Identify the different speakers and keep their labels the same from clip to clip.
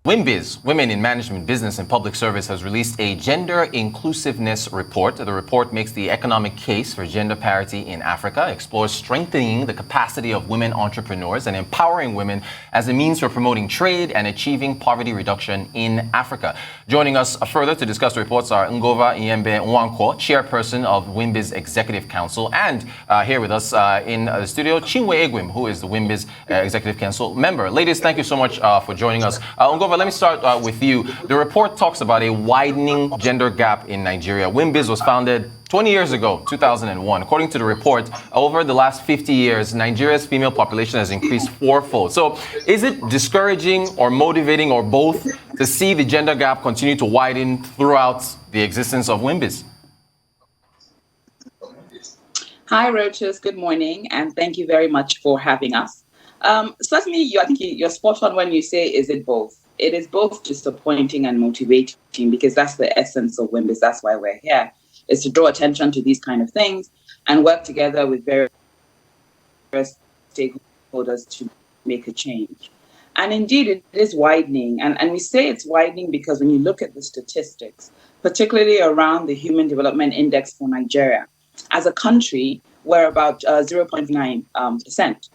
Speaker 1: Wimbiz, Women in Management, Business and Public Service, has released a Gender Inclusiveness Report. The report makes the economic case for gender parity in Africa, explores strengthening the capacity of women entrepreneurs and empowering women as a means for promoting trade and achieving poverty reduction in Africa. Joining us further to discuss the reports are Ngover Ihyembe-Nwakwo, Chairperson of Wimbiz Executive Council, and here with us in the studio, Chinwe Egwim, who is the Wimbiz Executive Council Member. Ladies, thank you so much for joining us. Ngover, let me start with you. The report talks about a widening gender gap in Nigeria. Wimbiz was founded 20 years ago, 2001. According to the report, over the last 50 years, Nigeria's female population has increased fourfold. So is it discouraging or motivating or both to see the gender gap continue to widen throughout the existence of Wimbiz?
Speaker 2: Hi, Roaches. Good morning, and thank you very much for having us. Certainly, I think you're spot on when you say, is it both? It is both disappointing and motivating, because that's the essence of Wimbiz. That's why we're here, is to draw attention to these kind of things and work together with various stakeholders to make a change. And indeed, it is widening. And we say it's widening because when you look at the statistics, particularly around the Human Development Index for Nigeria, as a country, we're about 0.9%.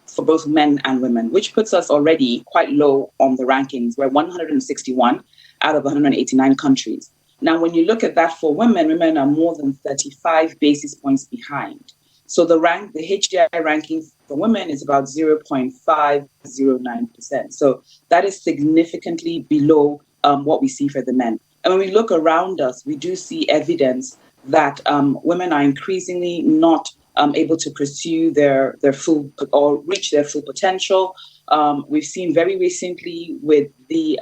Speaker 2: For both men and women, which puts us already quite low on the rankings. We're 161 out of 189 countries. Now, when you look at that for women, women are more than 35 basis points behind. So the HDI ranking for women is about 0.509%. So that is significantly below what we see for the men. And when we look around us, we do see evidence that women are increasingly not able to pursue their full or reach their full potential. We've seen very recently with the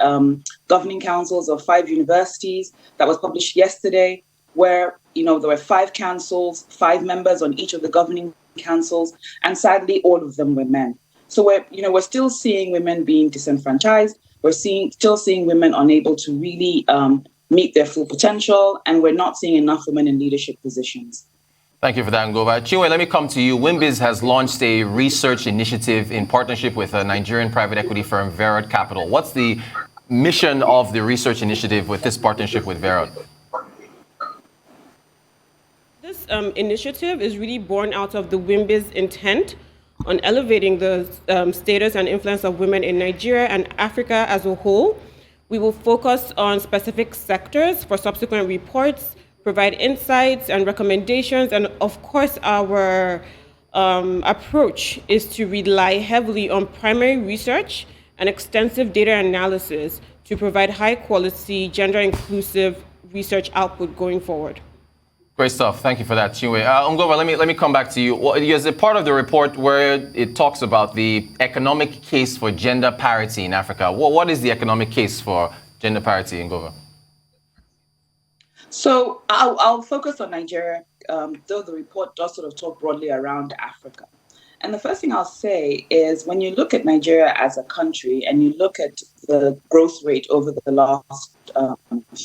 Speaker 2: governing councils of 5 universities that was published yesterday, where there were 5 councils, 5 members on each of the governing councils, and sadly all of them were men. So we're still seeing women being disenfranchised. We're still seeing women unable to really meet their full potential, and we're not seeing enough women in leadership positions.
Speaker 1: Thank you for that, Ngover. Chinwe, let me come to you. Wimbiz has launched a research initiative in partnership with a Nigerian private equity firm, Verod Capital. What's the mission of the research initiative with this partnership with Verod?
Speaker 3: This initiative is really born out of the Wimbiz intent on elevating the status and influence of women in Nigeria and Africa as a whole. We will focus on specific sectors for subsequent reports, provide insights and recommendations, and of course our approach is to rely heavily on primary research and extensive data analysis to provide high quality, gender inclusive research output going forward.
Speaker 1: Great stuff. Thank you for that, Chinwe. Ngover, let me come back to you. There's a part of the report where it talks about the economic case for gender parity in Africa. What is the economic case for gender parity, Ngover?
Speaker 2: So I'll focus on Nigeria, though the report does sort of talk broadly around Africa. And the first thing I'll say is when you look at Nigeria as a country and you look at the growth rate over the last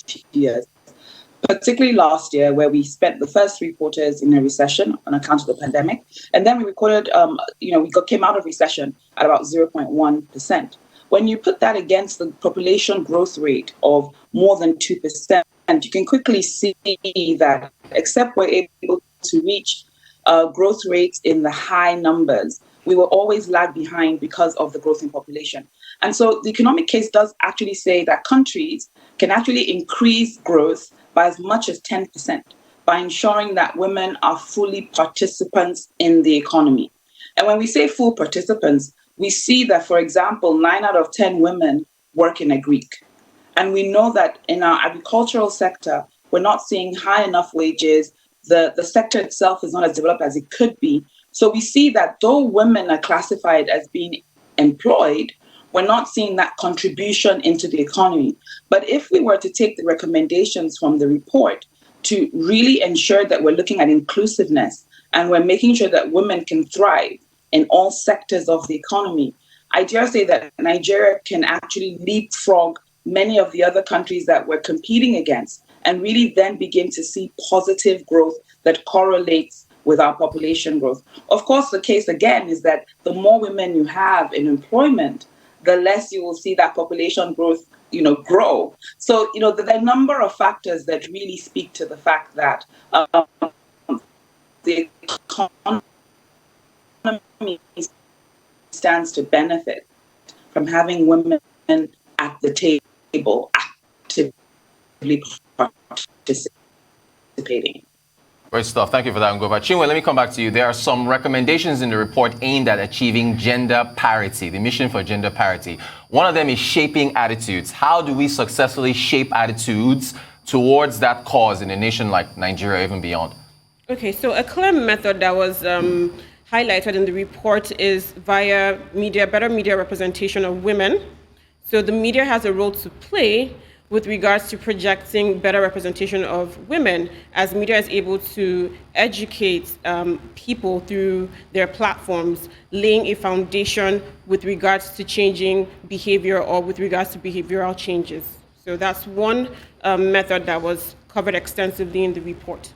Speaker 2: few years, particularly last year, where we spent the first 3 quarters in a recession on account of the pandemic, and then we recorded, came out of recession at about 0.1%. When you put that against the population growth rate of more than 2%, and you can quickly see that except we're able to reach growth rates in the high numbers, we will always lag behind because of the growth in population. And so the economic case does actually say that countries can actually increase growth by as much as 10% by ensuring that women are fully participants in the economy. And when we say full participants, we see that, for example, 9 out of 10 women work in agric. And we know that in our agricultural sector, we're not seeing high enough wages. The sector itself is not as developed as it could be. So we see that though women are classified as being employed, we're not seeing that contribution into the economy. But if we were to take the recommendations from the report to really ensure that we're looking at inclusiveness and we're making sure that women can thrive in all sectors of the economy, I dare say that Nigeria can actually leapfrog many of the other countries that we're competing against and really then begin to see positive growth that correlates with our population growth. Of course, the case again is that the more women you have in employment, the less you will see that population growth, grow. So, there are a number of factors that really speak to the fact that the economy stands to benefit from having women at the table actively participating.
Speaker 1: Great stuff. Thank you for that, Ngover. Chinwe, let me come back to you. There are some recommendations in the report aimed at achieving gender parity, the mission for gender parity. One of them is shaping attitudes. How do we successfully shape attitudes towards that cause in a nation like Nigeria, even beyond?
Speaker 3: Okay, so a clear method that was highlighted in the report is via better media representation of women. So the media has a role to play with regards to projecting better representation of women, as media is able to educate people through their platforms, laying a foundation with regards to changing behavior or with regards to behavioral changes. So that's one method that was covered extensively in the report.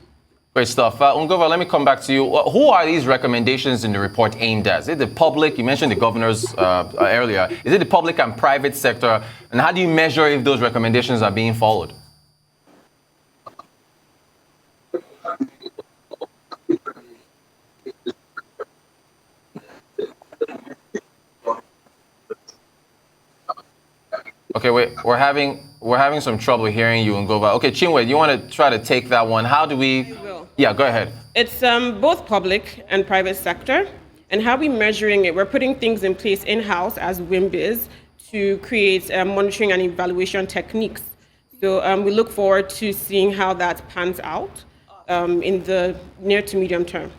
Speaker 1: Great stuff. Ngover, let me come back to you. Who are these recommendations in the report aimed at? Is it the public? You mentioned the governors earlier. Is it the public and private sector? And how do you measure if those recommendations are being followed? Okay, wait. We're having some trouble hearing you, Ngover. Okay, Chinwe, do you want to try to take that one? How do we? Yeah, go ahead.
Speaker 3: It's both public and private sector. And how we measuring it? We're putting things in place in-house as Wimbiz to create monitoring and evaluation techniques. So we look forward to seeing how that pans out in the near to medium term.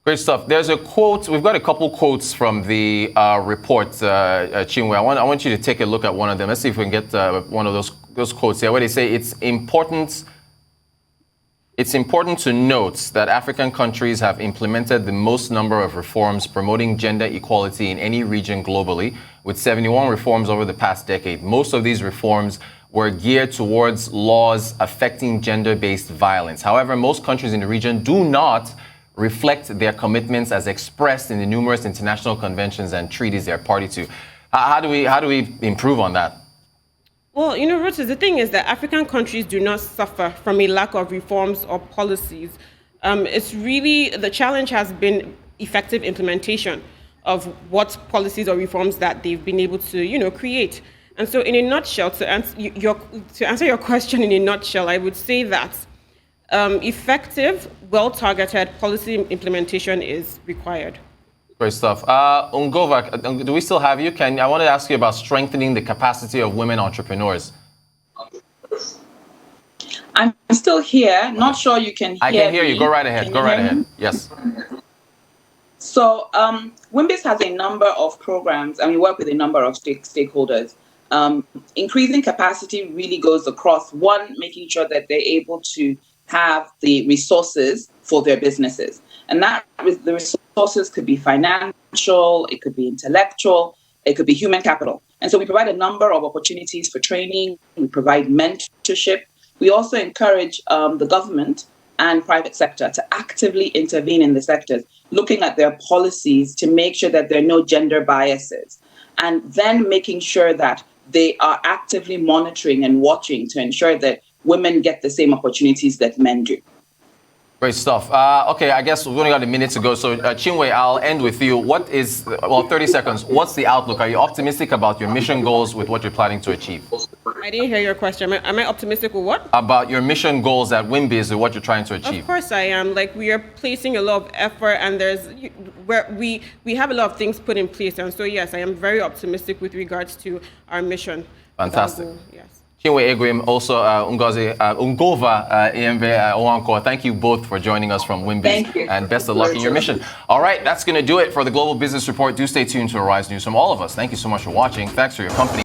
Speaker 1: Great stuff. There's a quote. We've got a couple quotes from the report, Chinwe. I want you to take a look at one of them. Let's see if we can get one of those quotes here, where they say it's important to note that African countries have implemented the most number of reforms promoting gender equality in any region globally, with 71 reforms over the past decade. Most of these reforms were geared towards laws affecting gender-based violence. However, most countries in the region do not reflect their commitments as expressed in the numerous international conventions and treaties they're party to. How do we improve on that?
Speaker 3: Well, Ruth, the thing is that African countries do not suffer from a lack of reforms or policies. It's really, the challenge has been effective implementation of what policies or reforms that they've been able to, create. And so in a nutshell, to answer your question in a nutshell, I would say that effective, well-targeted policy implementation is required.
Speaker 1: Great stuff. Ngover, do we still have you? I want to ask you about strengthening the capacity of women entrepreneurs.
Speaker 2: I'm still here. Not sure you can hear me.
Speaker 1: I can hear you. Go right ahead. Go right ahead. Yes.
Speaker 2: So Wimbiz has a number of programs, and we work with a number of stakeholders. Increasing capacity really goes across, one, making sure that they're able to have the resources for their businesses. And the resources could be financial, it could be intellectual, it could be human capital. And so we provide a number of opportunities for training, we provide mentorship. We also encourage the government and private sector to actively intervene in the sectors, looking at their policies to make sure that there are no gender biases, and then making sure that they are actively monitoring and watching to ensure that women get the same opportunities that men do.
Speaker 1: Great stuff. Okay, I guess we've only got a minute to go. So, Chinwe, I'll end with you. 30 seconds. What's the outlook? Are you optimistic about your mission goals with what you're planning to achieve?
Speaker 3: I didn't hear your question. Am I optimistic with what?
Speaker 1: About your mission goals at Wimbiz and what you're trying to achieve.
Speaker 3: Of course I am. We are placing a lot of effort, and we have a lot of things put in place. And so, yes, I am very optimistic with regards to our mission.
Speaker 1: Fantastic.
Speaker 3: Yes.
Speaker 1: Chinwe Egwim, also Ngover Ihyembe-Nwakwo. Thank you both for joining us from Wimbiz.
Speaker 2: Thank you.
Speaker 1: And best of luck in your mission. All right, that's going to do it for the Global Business Report. Do stay tuned to Arise News from all of us. Thank you so much for watching. Thanks for your company.